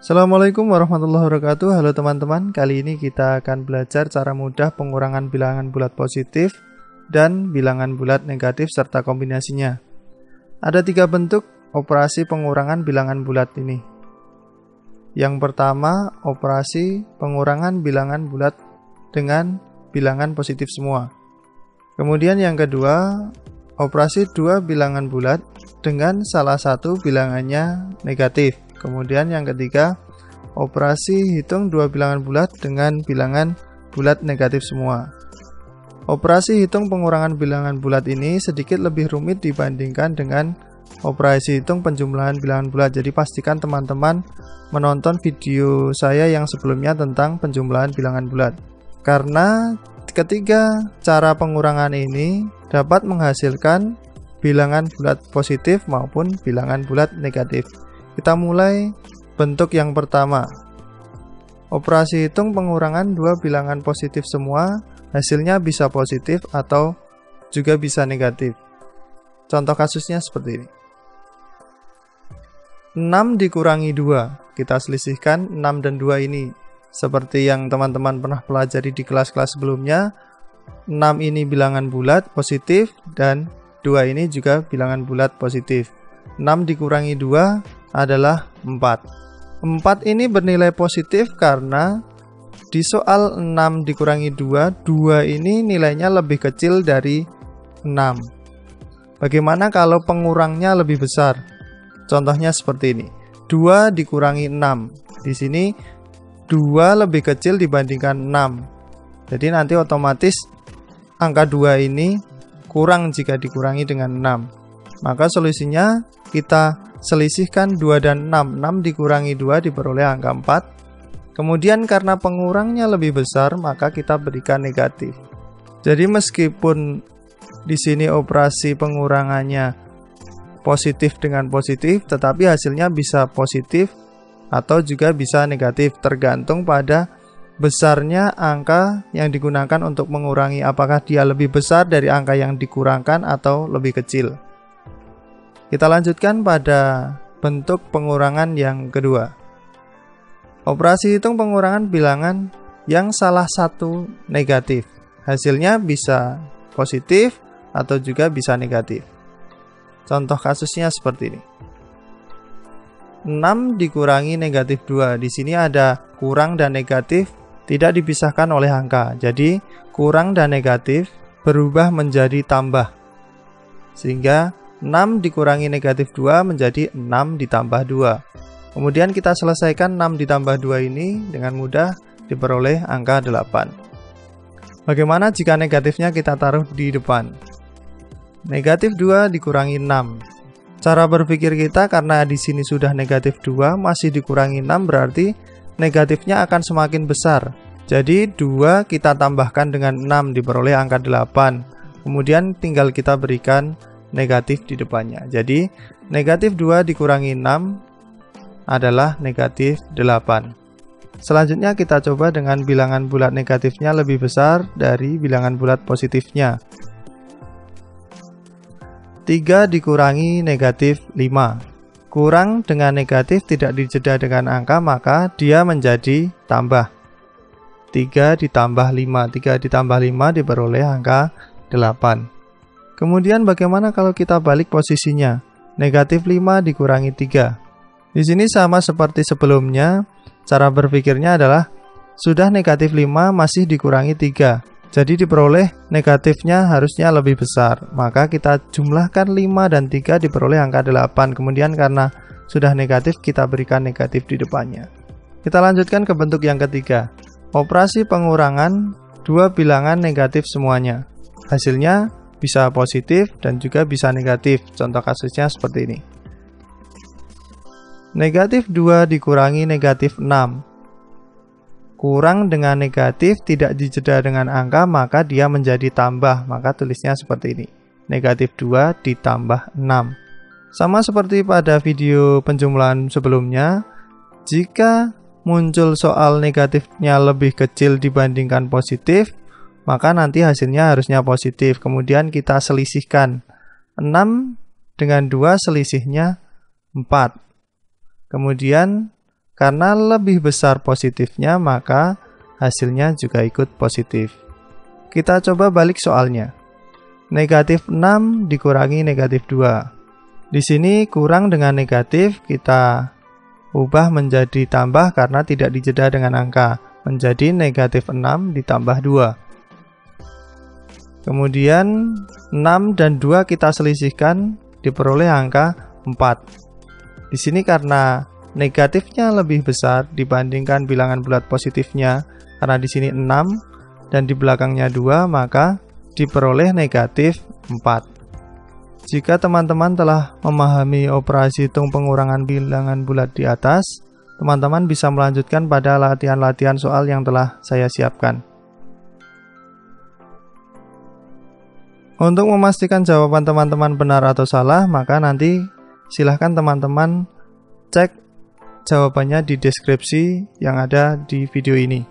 Assalamualaikum warahmatullahi wabarakatuh. Halo teman-teman, kali ini kita akan belajar cara mudah pengurangan bilangan bulat positif dan bilangan bulat negatif serta kombinasinya. Ada 3 bentuk operasi pengurangan bilangan bulat ini. Yang pertama, operasi pengurangan bilangan bulat dengan bilangan positif semua. Kemudian yang kedua, operasi 2 bilangan bulat dengan salah satu bilangannya negatif. Kemudian yang ketiga, operasi hitung 2 bilangan bulat dengan bilangan bulat negatif semua. Operasi hitung pengurangan bilangan bulat ini sedikit lebih rumit dibandingkan dengan operasi hitung penjumlahan bilangan bulat. Jadi pastikan teman-teman menonton video saya yang sebelumnya tentang penjumlahan bilangan bulat. Karena ketiga cara pengurangan ini dapat menghasilkan bilangan bulat positif maupun bilangan bulat negatif. Kita mulai bentuk yang pertama. Operasi hitung pengurangan 2 bilangan positif semua, hasilnya bisa positif atau juga bisa negatif. Contoh kasusnya seperti ini. 6 dikurangi 2, kita selisihkan 6 dan 2 ini. Seperti yang teman-teman pernah pelajari di kelas-kelas sebelumnya, 6 ini bilangan bulat positif dan 2 ini juga bilangan bulat positif. 6 dikurangi 2 adalah 4. 4 ini bernilai positif karena di soal 6 dikurangi 2, 2 ini nilainya lebih kecil dari 6. Bagaimana kalau pengurangnya lebih besar? Contohnya seperti ini. 2 dikurangi 6. Di sini 2 lebih kecil dibandingkan 6. Jadi nanti otomatis angka 2 ini kurang jika dikurangi dengan 6. Maka solusinya kita selisihkan 2 dan 6. 6 dikurangi 2 diperoleh angka 4. Kemudian karena pengurangnya lebih besar, maka kita berikan negatif. Jadi meskipun di sini operasi pengurangannya positif dengan positif, tetapi hasilnya bisa positif atau juga bisa negatif, tergantung pada besarnya angka yang digunakan untuk mengurangi, apakah dia lebih besar dari angka yang dikurangkan atau lebih kecil. Kita lanjutkan pada bentuk pengurangan yang kedua. Operasi hitung pengurangan bilangan yang salah satu negatif. Hasilnya bisa positif atau juga bisa negatif. Contoh kasusnya seperti ini. 6 dikurangi negatif 2. Di sini ada kurang dan negatif tidak dipisahkan oleh angka. Jadi kurang dan negatif berubah menjadi tambah. Sehingga 6 dikurangi negatif 2 menjadi 6 ditambah 2. Kemudian kita selesaikan 6 ditambah 2 ini dengan mudah diperoleh angka 8. Bagaimana jika negatifnya kita taruh di depan? Negatif 2 dikurangi 6. Cara berpikir kita karena di sini sudah negatif 2 masih dikurangi 6 berarti negatifnya akan semakin besar. Jadi 2 kita tambahkan dengan 6 diperoleh angka 8. Kemudian tinggal kita berikan negatif di depannya. Jadi negatif 2 dikurangi 6 adalah negatif 8. Selanjutnya kita coba dengan bilangan bulat negatifnya lebih besar dari bilangan bulat positifnya. 3 dikurangi negatif 5. Kurang dengan negatif tidak dijeda dengan angka, maka dia menjadi tambah. 3 ditambah 5. 3 ditambah 5 diperoleh angka 8. Kemudian bagaimana kalau kita balik posisinya? Negatif 5 dikurangi 3. Di sini sama seperti sebelumnya, cara berpikirnya adalah sudah negatif 5 masih dikurangi 3. Jadi diperoleh negatifnya harusnya lebih besar. Maka kita jumlahkan 5 dan 3 diperoleh angka 8. Kemudian karena sudah negatif kita berikan negatif di depannya. Kita lanjutkan ke bentuk yang ketiga. Operasi pengurangan 2 bilangan negatif semuanya. Hasilnya bisa positif dan juga bisa negatif. Contoh kasusnya seperti ini. Negatif 2 dikurangi negatif 6. Kurang dengan negatif tidak dijeda dengan angka, maka dia menjadi tambah. Maka tulisnya seperti ini. Negatif 2 ditambah 6. Sama seperti pada video penjumlahan sebelumnya, jika muncul soal negatifnya lebih kecil dibandingkan positif, maka nanti hasilnya harusnya positif. Kemudian kita selisihkan 6 dengan 2 selisihnya 4. Kemudian Karena lebih besar positifnya, maka hasilnya juga ikut positif. Kita coba balik soalnya. Negatif 6 dikurangi negatif 2. Di sini kurang dengan negatif, kita ubah menjadi tambah karena tidak dijeda dengan angka. Menjadi negatif 6 ditambah 2. Kemudian 6 dan 2 kita selisihkan, diperoleh angka 4. Di sini karena negatifnya lebih besar dibandingkan bilangan bulat positifnya, karena di sini 6 dan di belakangnya 2, maka diperoleh negatif 4. Jika teman-teman telah memahami operasi hitung pengurangan bilangan bulat di atas, teman-teman bisa melanjutkan pada latihan-latihan soal yang telah saya siapkan. Untuk memastikan jawaban teman-teman benar atau salah, maka nanti silahkan teman-teman cek jawabannya di deskripsi yang ada di video ini.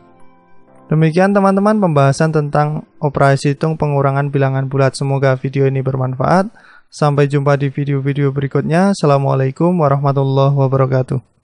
Demikian teman-teman pembahasan tentang operasi hitung pengurangan bilangan bulat. Semoga video ini bermanfaat. Sampai jumpa di video-video berikutnya. Assalamualaikum warahmatullahi wabarakatuh.